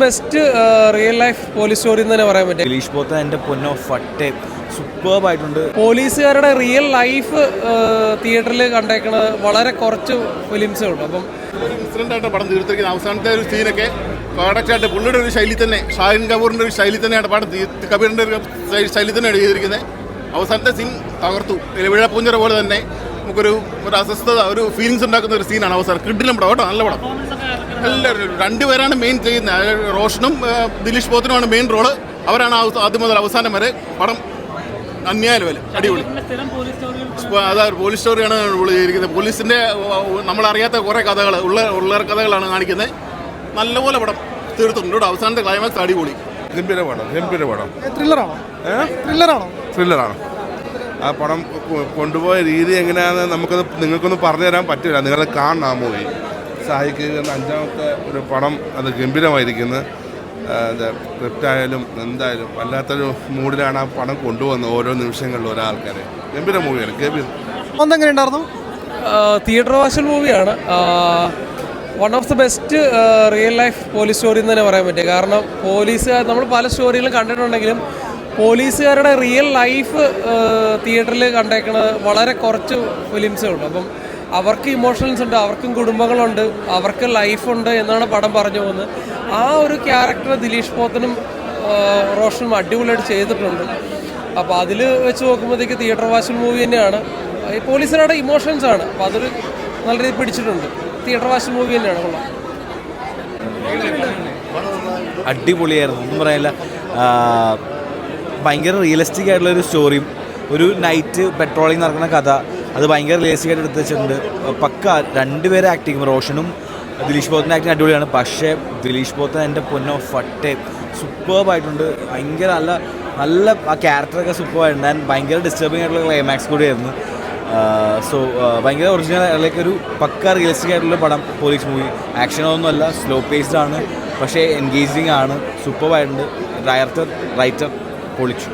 Best real life police story എന്ന് തന്നെ പറയാൻ പറ്റും. ദിലീഷ് പോത്തൻ എൻ്റെ പൊന്നോ ഫട്ടെ സൂപ്പർബായിട്ടുണ്ട്. പോലീസുകാരുടെ റിയൽ ലൈഫ് തിയേറ്ററിൽ കണ്ടേക്കണത് വളരെ കുറച്ച് ഫിലിംസേ ഉള്ളൂ. അപ്പം ഒരു ഇൻസിഡൻ്റായിട്ട് പടം തീർത്തിരിക്കുന്ന അവസാനത്തെ ഒരു സീനൊക്കെ കറക്റ്റായിട്ട് പുള്ളിയുടെ ഒരു ശൈലി തന്നെ, ഷാഹിൻ കപൂറിൻ്റെ ഒരു ശൈലി തന്നെയാണ് പടം, കബീറിൻ്റെ ഒരു ശൈലി തന്നെയാണ് ചെയ്തിരിക്കുന്നത്. അവസാനത്തെ സീൻ തകർത്തു. വിഴപ്പൂഞ്ചിറ പോലെ തന്നെ നമുക്കൊരു അസ്വസ്ഥത, ഒരു ഫീലിങ്സ് ഉണ്ടാക്കുന്ന ഒരു സീനാണ് അവസാനം. കിഡിലും പടം കേട്ടോ, നല്ല പടം. എല്ലാവരും രണ്ടുപേരാണ് മെയിൻ ചെയ്യുന്നത്. റോഷനും ദിലീഷ് പോത്തനുമാണ് മെയിൻ റോള്. അവരാണ് ആദ്യം മുതൽ അവസാനം വരെ പടം അന്യായ ലെവൽ അടിപൊളി. അതാ പോലീസ് സ്റ്റോറിയാണ് ചെയ്തിരിക്കുന്നത്. പോലീസിൻ്റെ നമ്മളറിയാത്ത കുറേ കഥകൾ, ഉള്ള കഥകളാണ് കാണിക്കുന്നത്. നല്ലപോലെ പടം തീർത്തിട്ടുണ്ട്. അവസാനത്തെ ക്ലൈമാക്സ് അടിപൊളി. ഗംഭീര പടം. ത്രില്ലറാണ്. ആ പടം കൊണ്ടുപോയ രീതി എങ്ങനെയാണെന്ന് നിങ്ങൾക്കൊന്നും പറഞ്ഞു തരാൻ പറ്റില്ല. നിങ്ങൾ കാണണം ആ മൂവി. സാഹിക്ക് അഞ്ചാമത്തെ ഒരു പടം, അത് ഗംഭീരമായിരിക്കുന്നത്. സ്ക്രിപ്റ്റായാലും എന്തായാലും വല്ലാത്തൊരു മൂഡിലാണ് ആ പടം കൊണ്ടുവന്നത്. ഓരോ നിമിഷങ്ങളിലും ഒരാൾക്കാരെ. ഗംഭീര മൂവിയാണ്. എങ്ങനെയുണ്ടായിരുന്നു? തിയേറ്റർ വാഷൽ മൂവിയാണ്. One of the best real life police story എന്ന് തന്നെ പറയാൻ പറ്റും. കാരണം പോലീസുകാർ, നമ്മൾ പല സ്റ്റോറികളും കണ്ടിട്ടുണ്ടെങ്കിലും പോലീസുകാരുടെ റിയൽ ലൈഫ് തിയേറ്ററിൽ കണ്ടേക്കണത് വളരെ കുറച്ച് ഫിലിംസേ ഉള്ളൂ. അപ്പം അവർക്ക് ഇമോഷൻസ് ഉണ്ട്, അവർക്കും കുടുംബങ്ങളുണ്ട്, അവർക്ക് ലൈഫുണ്ട് എന്നാണ് പടം പറഞ്ഞു പോകുന്നത്. ആ ഒരു ക്യാരക്ടർ ദിലീഷ് പോത്തനും റോഷനും അടിപൊളിയായിട്ട് ചെയ്തിട്ടുണ്ട്. അപ്പോൾ അതിൽ വെച്ച് നോക്കുമ്പോഴത്തേക്ക് തിയേറ്റർ വാഷൽ മൂവി തന്നെയാണ്. ഈ പോലീസുകാരുടെ ഇമോഷൻസ് ആണ്, അപ്പോൾ അതൊരു നല്ല രീതിയിൽ പിടിച്ചിട്ടുണ്ട്. തിയേറ്റർ വാഷൽ മൂവി തന്നെയാണ്. കൊള്ളാം, അടിപൊളിയായിരുന്നു, ഒന്നും പറയാനില്ല. ഭയങ്കര റിയലിസ്റ്റിക് ആയിട്ടുള്ളൊരു സ്റ്റോറിയും ഒരു നൈറ്റ് പെട്രോളിങ് നടക്കുന്ന കഥ, അത് ഭയങ്കര റിയലിസ്റ്റിക് ആയിട്ട് എടുത്ത് വെച്ചിട്ടുണ്ട്. പക്ക രണ്ടുപേരെ ആക്ടിങ്, റോഷനും ദിലീഷ് പോത്തൻ്റെ ആക്ടിങ് അടിപൊളിയാണ്. പക്ഷേ ദിലീഷ് പോത്തൻ എൻ്റെ പൊന്നോ ഫട്ടെ സൂപ്പർബായിട്ടുണ്ട്. ഭയങ്കര നല്ല ആ ക്യാരക്ടറൊക്കെ സൂപ്പറായിട്ടുണ്ട്. ആൻഡ് ഭയങ്കര ഡിസ്റ്റർബിംഗ് ആയിട്ടുള്ള ക്ലൈമാക്സ് കൂടിയായിരുന്നു. സോ ഭയങ്കര ഒറിജിനൽ, ലൈക്ക് ഒരു പക്ക റിയലിസ്റ്റിക് ആയിട്ടുള്ള പടം. പോലീസ് മൂവി ആക്ഷനൊന്നുമല്ല, സ്ലോ പേസ്ഡ് ആണ്, പക്ഷേ എൻഗേജിങ് ആണ്. സൂപ്പർബായിട്ടുണ്ട്. റൈറ്റർ പൊളിച്ചു.